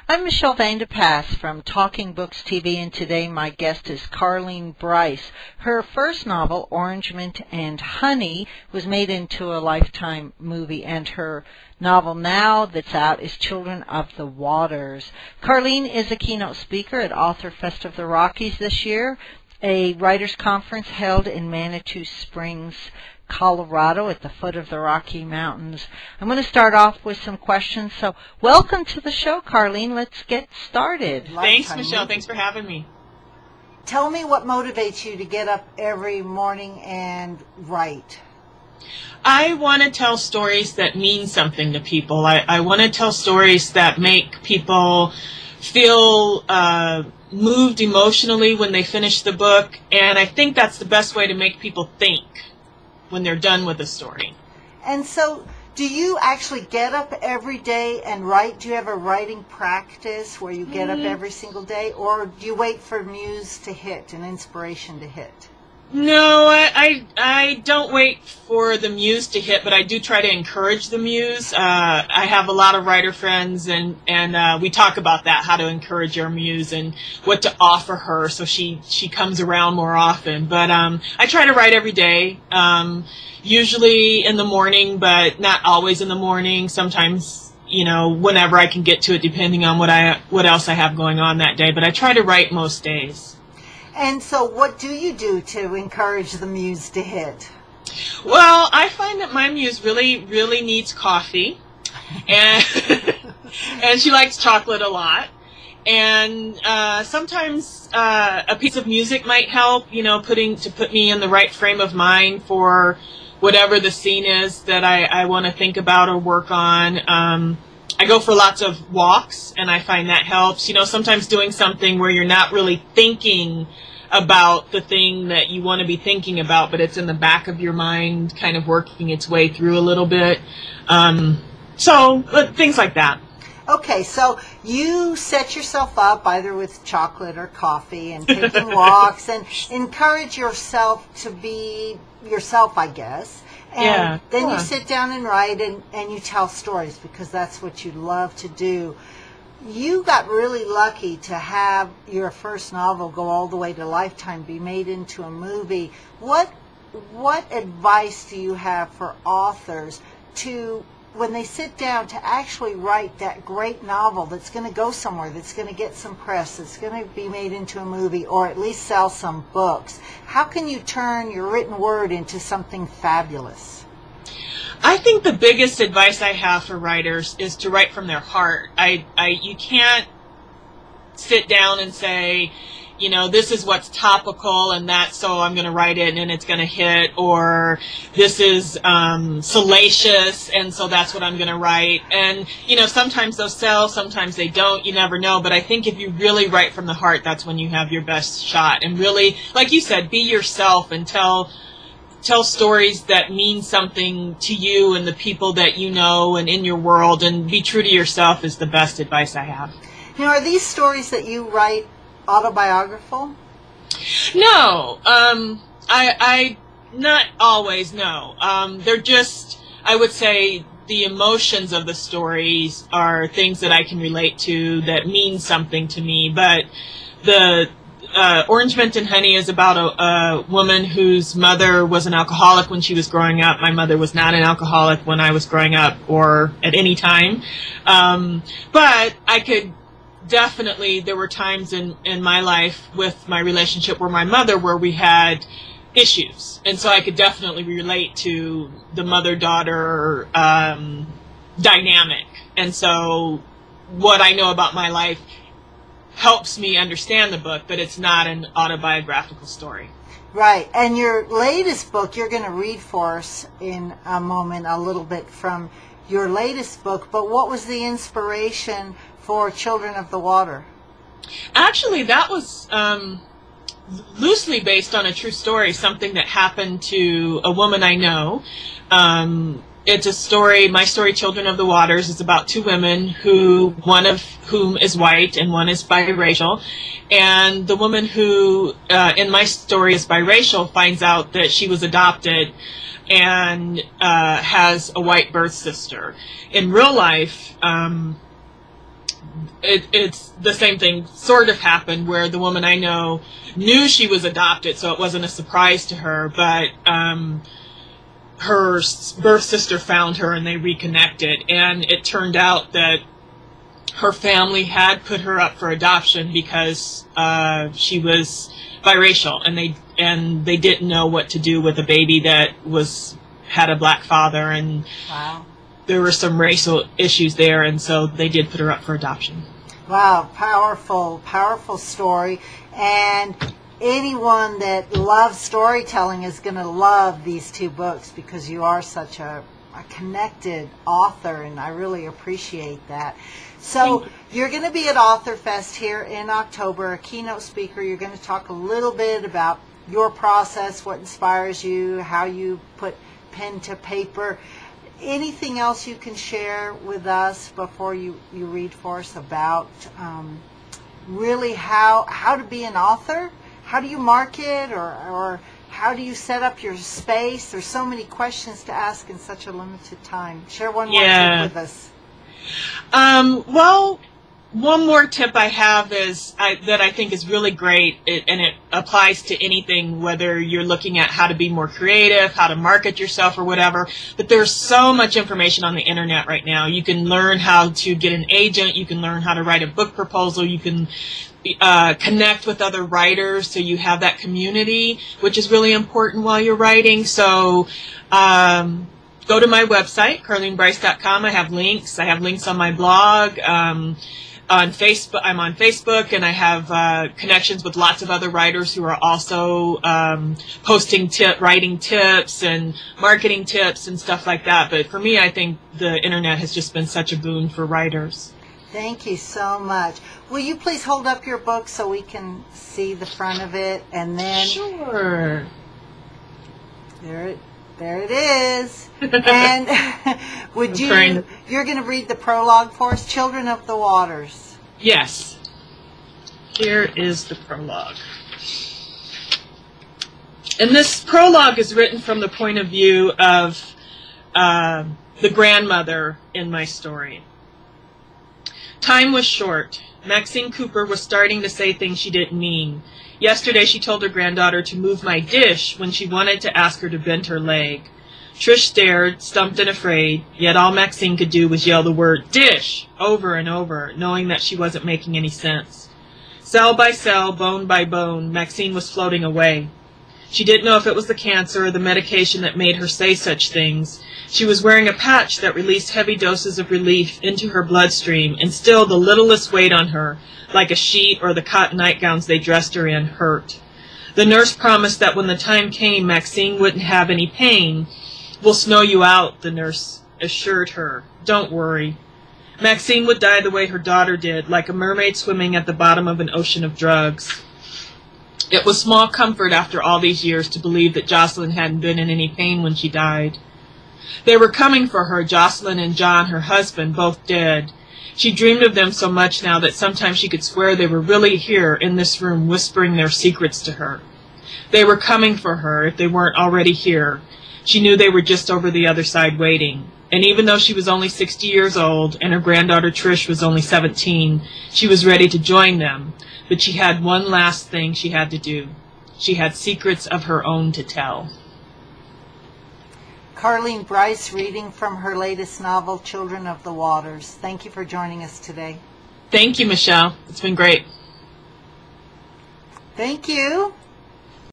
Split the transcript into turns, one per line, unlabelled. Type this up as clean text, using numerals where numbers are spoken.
I'm Michelle Vandepass from Talking Books TV, and today my guest is Carleen Brice. Her first novel, Orange Mint and Honey, was made into a Lifetime movie, and her novel now that's out is Children of the Waters. Carleen is a keynote speaker at Author Fest of the Rockies this year, a writers' conference held in Manitou Springs, Colorado, at the foot of the Rocky Mountains. I'm going to start off with some questions. So welcome to the show, Carleen. Let's get started.
Thanks, Michelle. Thanks for having me.
Tell me what motivates you to get up every morning and write.
I want to tell stories that mean something to people. I want to tell stories that make people feel moved emotionally when they finish the book, and I think that's the best way to make people think when they're done with a story.
And so, do you actually get up every day and write? Do you have a writing practice where you get up every single day, or do you wait for muse to hit, an inspiration to hit?
No, I don't wait for the muse to hit, but I do try to encourage the muse. I have a lot of writer friends, and we talk about that, how to encourage our muse and what to offer her so she comes around more often. But I try to write every day, usually in the morning, but not always in the morning. Sometimes, whenever I can get to it, depending on what else I have going on that day. But I try to write most days.
And so what do you do to encourage the muse to hit?
Well, I find that my muse really, really needs coffee, and and she likes chocolate a lot. And sometimes a piece of music might help, to put me in the right frame of mind for whatever the scene is that I want to think about or work on. I go for lots of walks, and I find that helps. Sometimes doing something where you're not really thinking about the thing that you want to be thinking about, but it's in the back of your mind, kind of working its way through a little bit. Things like that.
Okay, so you set yourself up either with chocolate or coffee and taking walks and encourage yourself to be yourself, I guess. And then you sit down and write and you tell stories because that's what you love to do. You got really lucky to have your first novel go all the way to Lifetime, be made into a movie. What advice do you have for authors to, when they sit down to actually write that great novel that's going to go somewhere, that's going to get some press, that's going to be made into a movie, or at least sell some books? How can you turn your written word into something fabulous?
I think the biggest advice I have for writers is to write from their heart. You can't sit down and say, this is what's topical and so I'm going to write it and it's going to hit, or this is salacious and so that's what I'm going to write. And, sometimes they'll sell, sometimes they don't, you never know. But I think if you really write from the heart, that's when you have your best shot. And really, like you said, be yourself and tell stories that mean something to you and the people that you know and in your world, and be true to yourself is the best advice I have.
Now, are these stories that you write autobiographical?
No, I not always, no. They're just, I would say, the emotions of the stories are things that I can relate to that mean something to me. But the Orange Mint and Honey is about a woman whose mother was an alcoholic when she was growing up. My mother was not an alcoholic when I was growing up or at any time. But I could definitely, there were times in my life with my relationship where my mother, where we had issues. And so I could definitely relate to the mother-daughter dynamic. And so what I know about my life helps me understand the book, but it's not an autobiographical story.
Right. And your latest book, you're going to read for us in a moment a little bit from your latest book, but what was the inspiration for Children of the Water? Actually,
that was loosely based on a true story, something that happened to a woman I know. It's a story, my story, Children of the Waters, is about two women, one of whom is white and one is biracial. And the woman who, in my story, is biracial finds out that she was adopted and has a white birth sister. In real life, it's the same thing sort of happened where the woman I know knew she was adopted, so it wasn't a surprise to her, but her birth sister found her and they reconnected, and it turned out that her family had put her up for adoption because she was biracial, and they didn't know what to do with a baby that had a black father, and
wow.
There were some racial issues there, and so they did put her up for adoption.
Wow, powerful, powerful story. And anyone that loves storytelling is going to love these two books because you are such a connected author, and I really appreciate that. So you're going to be at Author Fest here in October, a keynote speaker. You're going to talk a little bit about your process, what inspires you, how you put pen to paper. Anything else you can share with us before you read for us about really how to be an author? How do you market, or how do you set up your space? There's so many questions to ask in such a limited time. Share one more tip with us.
Well, one more tip I have is that I think is really great, and it applies to anything, whether you're looking at how to be more creative, how to market yourself, or whatever. But there's so much information on the internet right now. You can learn how to get an agent. You can learn how to write a book proposal. You can connect with other writers, so you have that community, which is really important while you're writing. So go to my website, CarleenBrice.com. I have links. I have links on my blog. On Facebook, I'm on Facebook, and I have connections with lots of other writers who are also posting writing tips and marketing tips and stuff like that. But for me, I think the internet has just been such a boon for writers.
Thank you so much. Will you please hold up your book so we can see the front of it, and then
sure.
There it is. And you're going to read the prologue for us, Children of the Waters.
Yes. Here is the prologue. And this prologue is written from the point of view of the grandmother in my story. Time was short. Maxine Cooper was starting to say things she didn't mean. Yesterday she told her granddaughter to move my dish when she wanted to ask her to bend her leg. Trish stared, stumped and afraid, yet all Maxine could do was yell the word dish over and over, knowing that she wasn't making any sense. Cell by cell, bone by bone, Maxine was floating away. She didn't know if it was the cancer or the medication that made her say such things. She was wearing a patch that released heavy doses of relief into her bloodstream, and still the littlest weight on her, like a sheet or the cotton nightgowns they dressed her in, hurt. The nurse promised that when the time came, Maxine wouldn't have any pain. "We'll snow you out," the nurse assured her. "Don't worry." Maxine would die the way her daughter did, like a mermaid swimming at the bottom of an ocean of drugs. It was small comfort after all these years to believe that Jocelyn hadn't been in any pain when she died. They were coming for her, Jocelyn and John, her husband, both dead. She dreamed of them so much now that sometimes she could swear they were really here in this room whispering their secrets to her. They were coming for her if they weren't already here. She knew they were just over the other side waiting. And even though she was only 60 years old and her granddaughter Trish was only 17, she was ready to join them. But she had one last thing she had to do. She had secrets of her own to tell.
Carleen Brice reading from her latest novel, Children of the Waters. Thank you for joining us today.
Thank you, Michelle. It's been great.
Thank you.